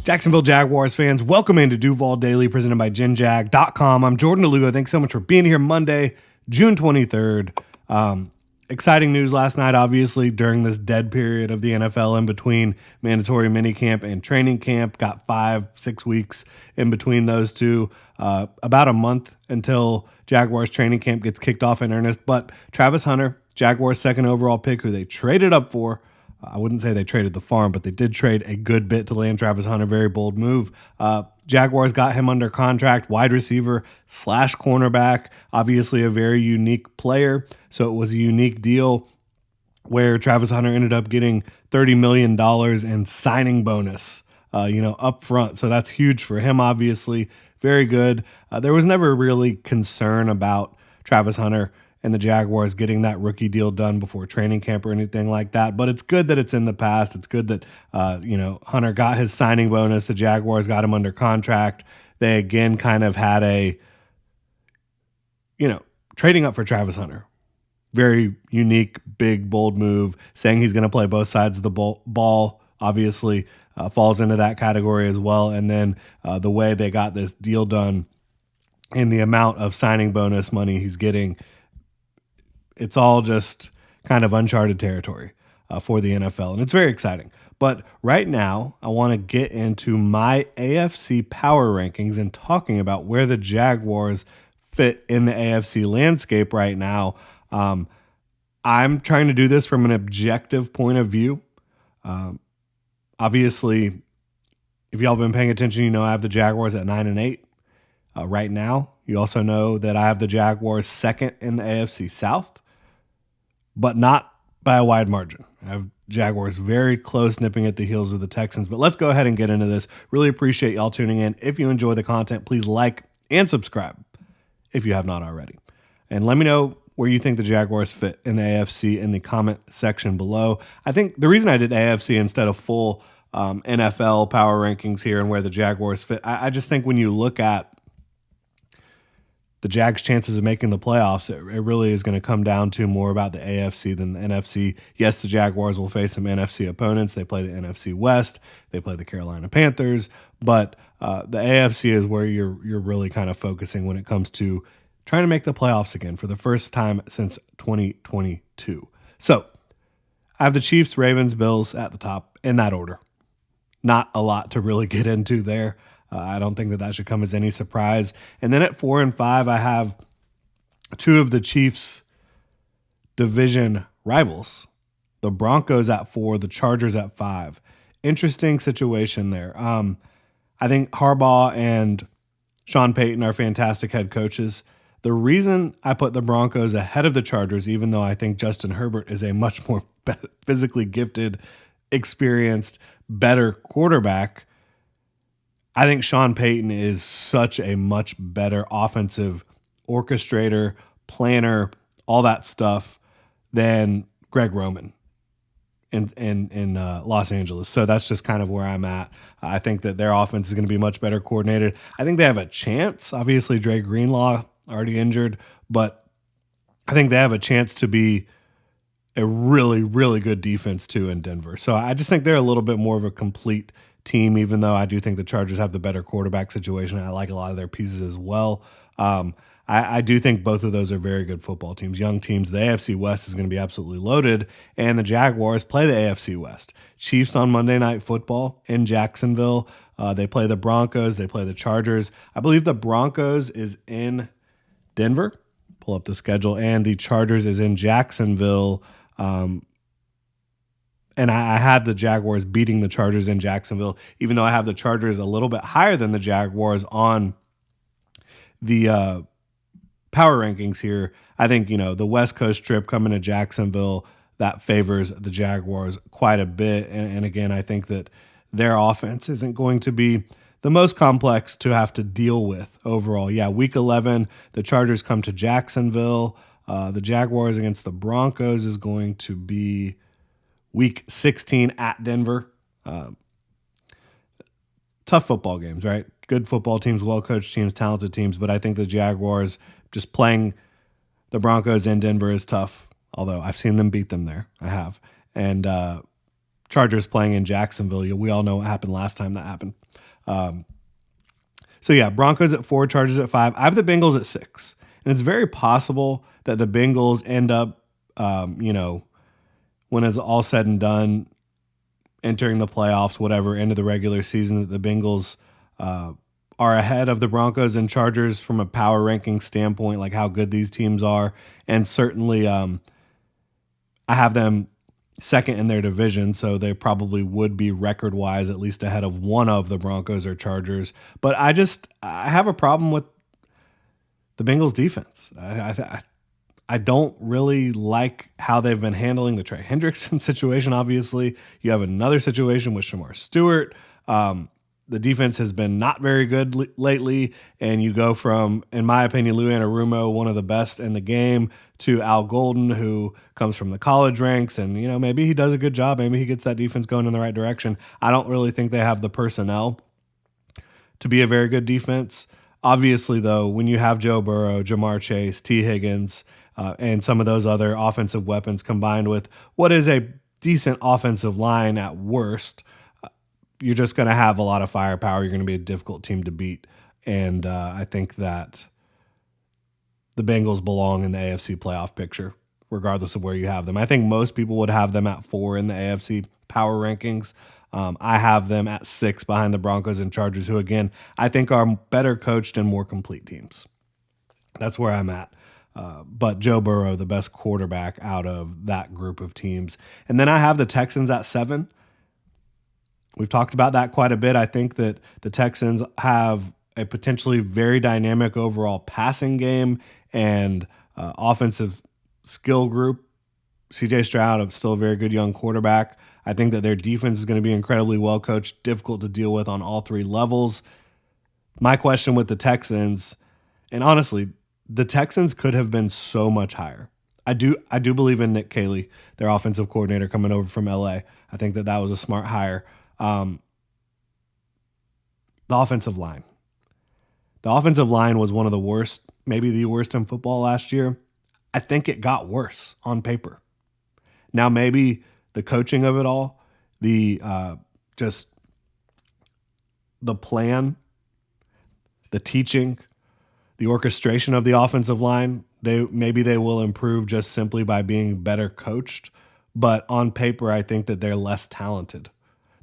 Jacksonville Jaguars fans, welcome into Duval Daily, presented by GenJag.com. I'm Jordan DeLugo. Thanks so much for being here Monday, June 23rd. Exciting news last night, obviously, during this dead period of the NFL in between mandatory minicamp and training camp. Got 5-6 weeks in between those two, about a month until Jaguars training camp gets kicked off in earnest. But Travis Hunter, Jaguars' second overall pick, who they traded up for, I wouldn't say they traded the farm, but they did trade a good bit to land Travis Hunter. Very bold move. Jaguars got him under contract, wide receiver / cornerback. Obviously a very unique player. So it was a unique deal where Travis Hunter ended up getting $30 million in signing bonus, up front. So that's huge for him, obviously. Very good. There was never really concern about Travis Hunter and the Jaguars getting that rookie deal done before training camp or anything like that. But it's good that it's in the past. It's good that, Hunter got his signing bonus. The Jaguars got him under contract. They, again, kind of had a, trading up for Travis Hunter. Very unique, big, bold move, saying he's going to play both sides of the ball, obviously falls into that category as well. And then the way they got this deal done in the amount of signing bonus money he's getting, it's all just kind of uncharted territory for the NFL, and it's very exciting. But right now, I want to get into my AFC Power Rankings and talking about where the Jaguars fit in the AFC landscape right now. I'm trying to do this from an objective point of view. Obviously, if y'all been paying attention, I have the Jaguars at 9-8 right now. You also know that I have the Jaguars second in the AFC South, but not by a wide margin. I have Jaguars very close, nipping at the heels of the Texans. But let's go ahead and get into this. Really appreciate y'all tuning in. If you enjoy the content, please like and subscribe if you have not already. And let me know where you think the Jaguars fit in the AFC in the comment section below. I think the reason I did AFC instead of full NFL power rankings here and where the Jaguars fit, I just think when you look at the Jags' chances of making the playoffs, it really is going to come down to more about the AFC than the NFC. Yes, the Jaguars will face some NFC opponents. They play the NFC West. They play the Carolina Panthers. But the AFC is where you're really kind of focusing when it comes to trying to make the playoffs again for the first time since 2022. So I have the Chiefs, Ravens, Bills at the top in that order. Not a lot to really get into there. I don't think that should come as any surprise. And then at 4 and 5, I have two of the Chiefs' division rivals, the Broncos at 4, the Chargers at 5. Interesting situation there. I think Harbaugh and Sean Payton are fantastic head coaches. The reason I put the Broncos ahead of the Chargers, even though I think Justin Herbert is a much more physically gifted, experienced, better quarterback, I think Sean Payton is such a much better offensive orchestrator, planner, all that stuff than Greg Roman in Los Angeles. So that's just kind of where I'm at. I think that their offense is going to be much better coordinated. I think they have a chance. Obviously, Dre Greenlaw already injured, but I think they have a chance to be a really, really good defense too in Denver. So I just think they're a little bit more of a complete team, even though I do think the Chargers have the better quarterback situation. I like a lot of their pieces as well. I do think both of those are very good football teams, young teams. The AFC West is going to be absolutely loaded, and the Jaguars play the AFC West. Chiefs on Monday Night Football in Jacksonville. They play the Broncos. They play the Chargers. I believe the Broncos is in Denver. Pull up the schedule, and the Chargers is in Jacksonville. And I had the Jaguars beating the Chargers in Jacksonville, even though I have the Chargers a little bit higher than the Jaguars on the power rankings here. I think, the West Coast trip coming to Jacksonville, that favors the Jaguars quite a bit. And again, I think that their offense isn't going to be the most complex to have to deal with overall. Yeah, week 11, the Chargers come to Jacksonville. The Jaguars against the Broncos is going to be week 16 at Denver. Tough football games, right? Good football teams, well-coached teams, talented teams, but I think the Jaguars just playing the Broncos in Denver is tough, although I've seen them beat them there. I have. And Chargers playing in Jacksonville. We all know what happened last time that happened. So yeah, Broncos at 4, Chargers at 5. I have the Bengals at 6, and it's very possible that the Bengals end up, when it's all said and done, entering the playoffs, whatever, end of the regular season, that the Bengals are ahead of the Broncos and Chargers from a power ranking standpoint, like how good these teams are, and certainly I have them second in their division, so they probably would be record-wise at least ahead of one of the Broncos or Chargers. But I have a problem with the Bengals defense. I don't really like how they've been handling the Trey Hendrickson situation, obviously. You have another situation with Shamar Stewart. The defense has been not very good lately, and you go from, in my opinion, Lou Anarumo, one of the best in the game, to Al Golden, who comes from the college ranks, and maybe he does a good job. Maybe he gets that defense going in the right direction. I don't really think they have the personnel to be a very good defense. Obviously, though, when you have Joe Burrow, Jamar Chase, T. Higgins, and some of those other offensive weapons combined with what is a decent offensive line at worst, you're just going to have a lot of firepower. You're going to be a difficult team to beat. And I think that the Bengals belong in the AFC playoff picture, regardless of where you have them. I think most people would have them at 4 in the AFC Power Rankings. I have them at 6 behind the Broncos and Chargers, who, again, I think are better coached and more complete teams. That's where I'm at. But Joe Burrow, the best quarterback out of that group of teams. And then I have the Texans at 7. We've talked about that quite a bit. I think that the Texans have a potentially very dynamic overall passing game and offensive skill group. CJ Stroud is still a very good young quarterback. I think that their defense is going to be incredibly well coached, difficult to deal with on all 3 levels. My question with the Texans, and honestly, the Texans could have been so much higher. I do believe in Nick Caley, their offensive coordinator coming over from LA. I think that was a smart hire. The offensive line. The offensive line was one of the worst, maybe the worst in football last year. I think it got worse on paper. Now, maybe the coaching of it all, just the plan, the teaching, the orchestration of the offensive line, maybe they will improve just simply by being better coached. But on paper, I think that they're less talented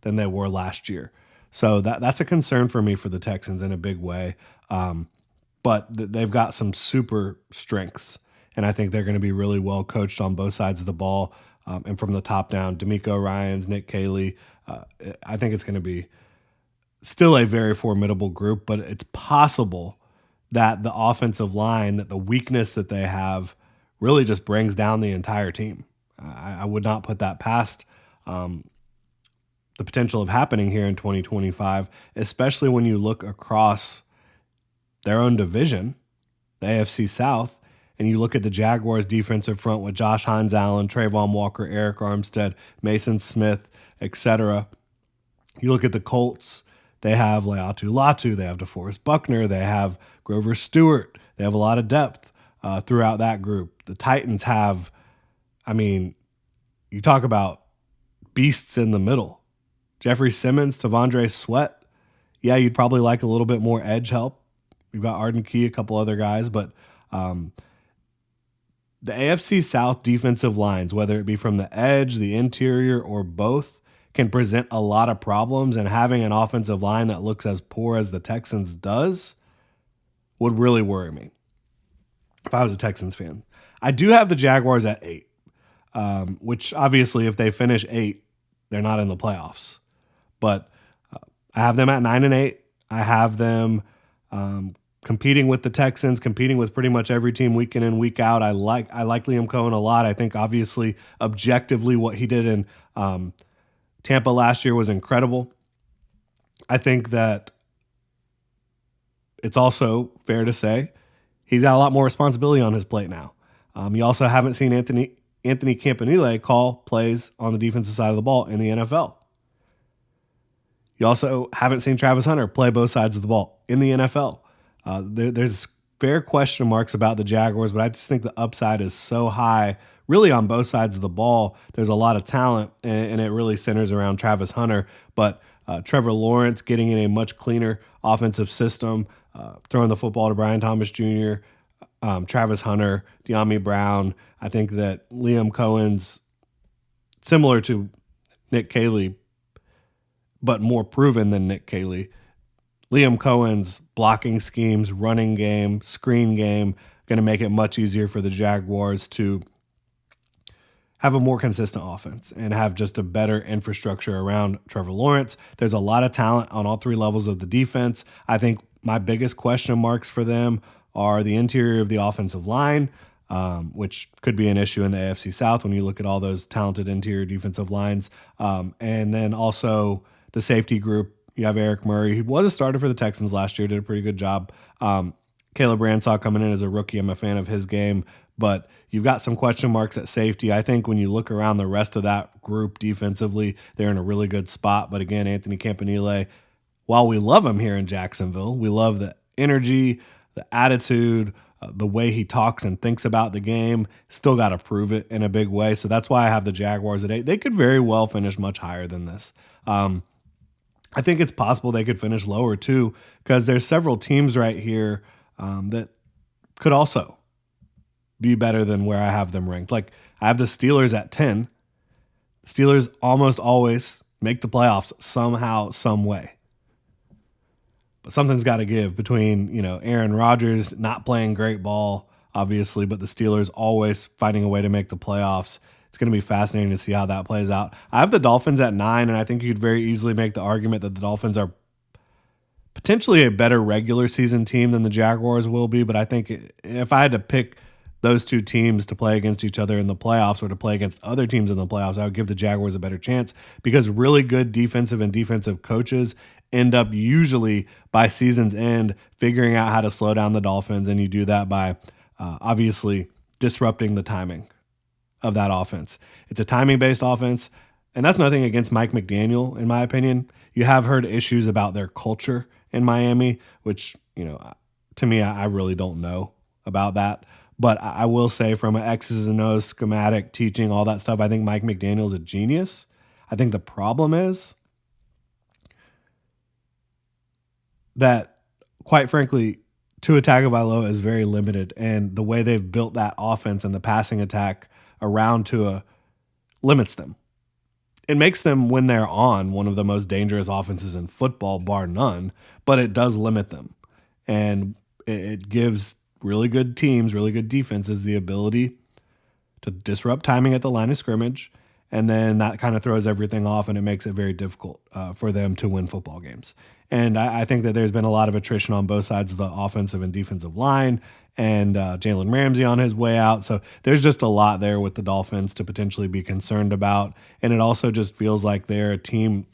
than they were last year. So that's a concern for me for the Texans in a big way. But they've got some super strengths, and I think they're going to be really well coached on both sides of the ball and from the top down. D'Amico Ryans, Nick Caley. I think it's going to be still a very formidable group, but it's possible that the offensive line, that the weakness that they have really just brings down the entire team. I would not put that past the potential of happening here in 2025, especially when you look across their own division, the AFC South, and you look at the Jaguars defensive front with Josh Hines-Allen, Trayvon Walker, Eric Armstead, Mason Smith, etc. You look at the Colts, they have Leatu Latu, they have DeForest Buckner, they have Grover Stewart, they have a lot of depth throughout that group. The Titans have, you talk about beasts in the middle. Jeffrey Simmons, Tavondre Sweat. Yeah, you'd probably like a little bit more edge help. We've got Arden Key, a couple other guys, but the AFC South defensive lines, whether it be from the edge, the interior, or both, can present a lot of problems, and having an offensive line that looks as poor as the Texans does would really worry me if I was a Texans fan. I do have the Jaguars at 8, which obviously if they finish 8, they're not in the playoffs. But I have them at 9 and 8. I have them competing with the Texans, competing with pretty much every team week in and week out. I like Liam Cohen a lot. I think obviously objectively what he did in Tampa last year was incredible. I think that it's also fair to say he's got a lot more responsibility on his plate now. You also haven't seen Anthony Campanile call plays on the defensive side of the ball in the NFL. You also haven't seen Travis Hunter play both sides of the ball in the NFL. There's fair question marks about the Jaguars, but I just think the upside is so high, really on both sides of the ball. There's a lot of talent, and it really centers around Travis Hunter. But Trevor Lawrence getting in a much cleaner offensive system, throwing the football to Brian Thomas Jr., Travis Hunter, De'Ami Brown. I think that Liam Cohen's similar to Nick Caley, but more proven than Nick Caley. Liam Cohen's blocking schemes, running game, screen game, going to make it much easier for the Jaguars to have a more consistent offense and have just a better infrastructure around Trevor Lawrence. There's a lot of talent on all three levels of the defense. I think my biggest question marks for them are the interior of the offensive line, which could be an issue in the AFC South when you look at all those talented interior defensive lines. And then also the safety group. You have Eric Murray. He was a starter for the Texans last year, did a pretty good job. Caleb Ransaw coming in as a rookie. I'm a fan of his game, but you've got some question marks at safety. I think when you look around the rest of that group defensively, they're in a really good spot. But again, Anthony Campanile, while we love him here in Jacksonville, we love the energy, the attitude, the way he talks and thinks about the game, still got to prove it in a big way. So that's why I have the Jaguars at 8. They could very well finish much higher than this. I think it's possible they could finish lower too, because there's several teams right here that could also be better than where I have them ranked. Like I have the Steelers at 10. Steelers almost always make the playoffs somehow, some way. But something's got to give between, Aaron Rodgers not playing great ball, obviously, but the Steelers always finding a way to make the playoffs. It's going to be fascinating to see how that plays out. I have the Dolphins at 9, and I think you could very easily make the argument that the Dolphins are potentially a better regular season team than the Jaguars will be. But I think if I had to pick those two teams to play against each other in the playoffs or to play against other teams in the playoffs, I would give the Jaguars a better chance because really good defensive and defensive coaches end up usually by season's end figuring out how to slow down the Dolphins, and you do that by obviously disrupting the timing of that offense. It's a timing-based offense, and that's nothing against Mike McDaniel, in my opinion. You have heard issues about their culture in Miami, which, to me, I really don't know about that. But I will say from an X's and O's schematic teaching, all that stuff, I think Mike McDaniel's a genius. I think the problem is that, quite frankly, Tua Tagovailoa is very limited, and the way they've built that offense and the passing attack around Tua limits them. It makes them, when they're on, one of the most dangerous offenses in football, bar none, but it does limit them. And it gives really good teams, really good defenses the ability to disrupt timing at the line of scrimmage, and then that kind of throws everything off, and it makes it very difficult for them to win football games. And I think that there's been a lot of attrition on both sides of the offensive and defensive line, and Jalen Ramsey on his way out. So there's just a lot there with the Dolphins to potentially be concerned about. And it also just feels like they're a team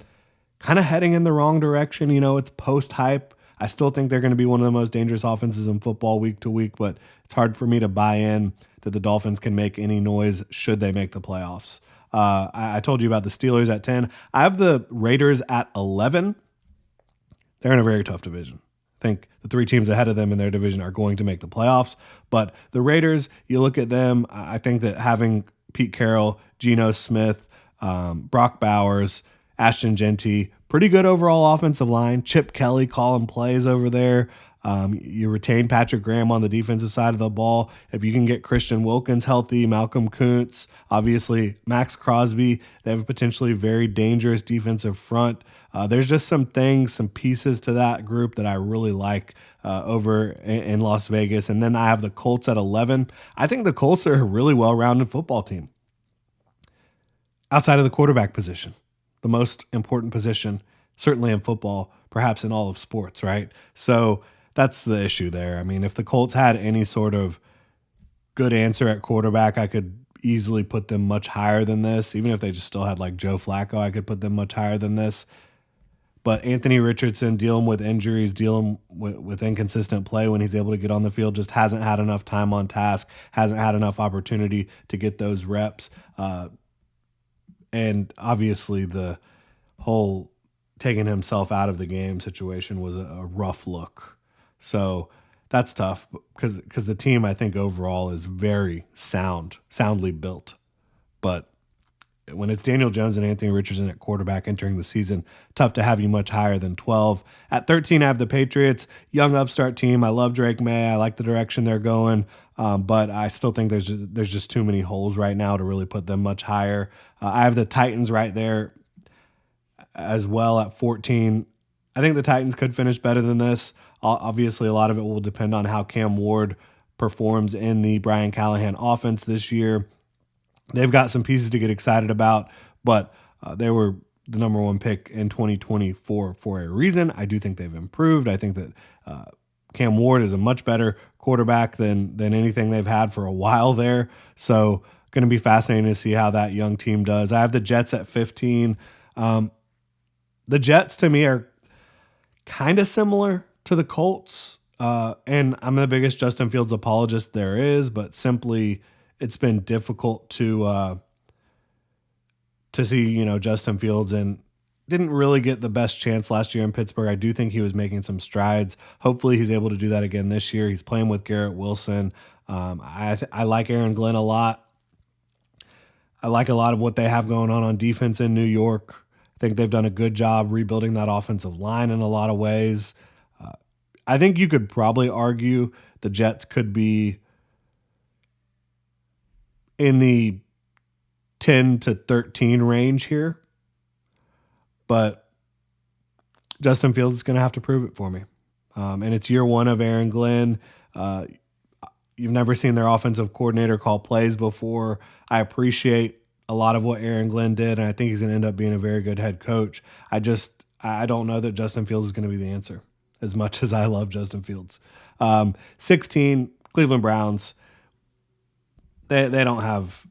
kind of heading in the wrong direction. It's post-hype. I still think they're going to be one of the most dangerous offenses in football week to week, but it's hard for me to buy in that the Dolphins can make any noise should they make the playoffs. I told you about the Steelers at 10. I have the Raiders at 11. They're in a very tough division. I think the three teams ahead of them in their division are going to make the playoffs. But the Raiders, you look at them, I think that having Pete Carroll, Geno Smith, Brock Bowers, Ashton Genty, pretty good overall offensive line. Chip Kelly calling plays over there. You retain Patrick Graham on the defensive side of the ball. If you can get Christian Wilkins healthy, Malcolm Kuntz, obviously Max Crosby, they have a potentially very dangerous defensive front. There's just some things, some pieces to that group that I really like over in Las Vegas. And then I have the Colts at 11. I think the Colts are a really well-rounded football team outside of the quarterback position, the most important position, certainly in football, perhaps in all of sports, right? So that's the issue there. I mean, if the Colts had any sort of good answer at quarterback, I could easily put them much higher than this. Even if they just still had like Joe Flacco, I could put them much higher than this. But Anthony Richardson dealing with injuries, dealing with inconsistent play when he's able to get on the field, just hasn't had enough time on task, hasn't had enough opportunity to get those reps. And obviously the whole taking himself out of the game situation was a rough look. So That's tough because the team, I think, overall is very soundly built. But when it's Daniel Jones and Anthony Richardson at quarterback entering the season, tough to have you much higher than 12. At 13, I have the Patriots, young upstart team. I love Drake May. I like the direction they're going, but I still think there's just too many holes right now to really put them much higher. I have the Titans right there as well at 14. I think the Titans could finish better than this. Obviously, a lot of it will depend on how Cam Ward performs in the Brian Callahan offense this year. They've got some pieces to get excited about, but they were the number one pick in 2024 for a reason. I do think they've improved. I think that Cam Ward is a much better quarterback than anything they've had for a while there. So going to be fascinating to see how that young team does. I have the Jets at 15. The Jets to me are kind of similar to the Colts. And I'm the biggest Justin Fields apologist there is, but simply it's been difficult to see, Justin Fields, and didn't really get the best chance last year in Pittsburgh. I do think he was making some strides. Hopefully he's able to do that again this year. He's playing with Garrett Wilson. I like Aaron Glenn a lot. I like a lot of what they have going on defense in New York. I think they've done a good job rebuilding that offensive line in a lot of ways. I think you could probably argue the Jets could be in the 10 to 13 range here, but Justin Fields is going to have to prove it for me. And it's year one of Aaron Glenn. You've never seen their offensive coordinator call plays before. I appreciate a lot of what Aaron Glenn did, and I think he's going to end up being a very good head coach. I don't know that Justin Fields is going to be the answer, as much as I love Justin Fields. 16, Cleveland Browns. They don't have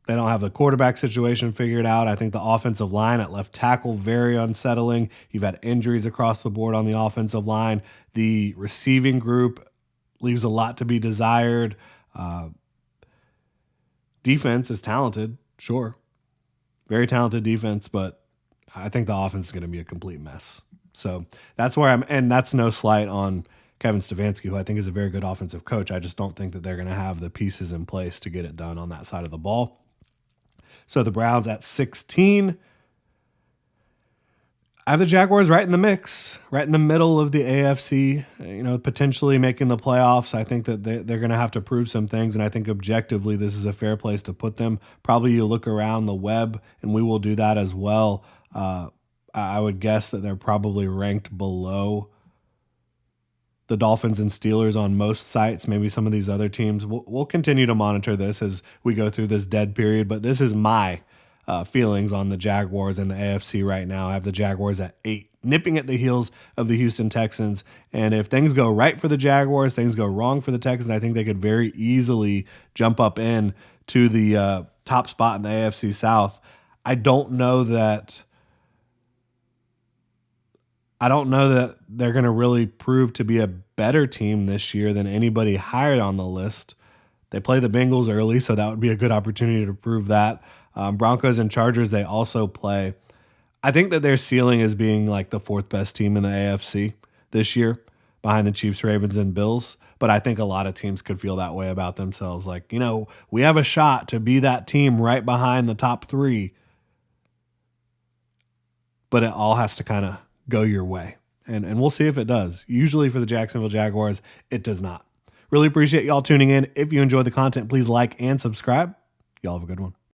the quarterback situation figured out. I think the offensive line at left tackle, very unsettling. You've had injuries across the board on the offensive line. The receiving group leaves a lot to be desired. Defense is talented, sure. Very talented defense, but I think the offense is going to be a complete mess. So that's where and that's no slight on Kevin Stefanski, who I think is a very good offensive coach. I just don't think that they're going to have the pieces in place to get it done on that side of the ball. So the Browns at 16. I have the Jaguars right in the mix, right in the middle of the AFC, potentially making the playoffs. I think that they're going to have to prove some things, and I think objectively this is a fair place to put them. Probably you look around the web, and we will do that as well. I would guess that they're probably ranked below the Dolphins and Steelers on most sites, maybe some of these other teams. We'll continue to monitor this as we go through this dead period, but this is my feelings on the Jaguars and the AFC right now. I have the Jaguars at 8, nipping at the heels of the Houston Texans. And if things go right for the Jaguars, things go wrong for the Texans, I think they could very easily jump up in to the top spot in the AFC South. I don't know that they're going to really prove to be a better team this year than anybody higher on the list. They play the Bengals early, so that would be a good opportunity to prove that. Broncos and Chargers, they also play. I think that their ceiling is being like the fourth best team in the AFC this year, behind the Chiefs, Ravens, and Bills. But I think a lot of teams could feel that way about themselves. Like, we have a shot to be that team right behind the top 3. But it all has to kind of go your way. And we'll see if it does. Usually for the Jacksonville Jaguars, it does not. Really appreciate y'all tuning in. If you enjoyed the content, please like and subscribe. Y'all have a good one.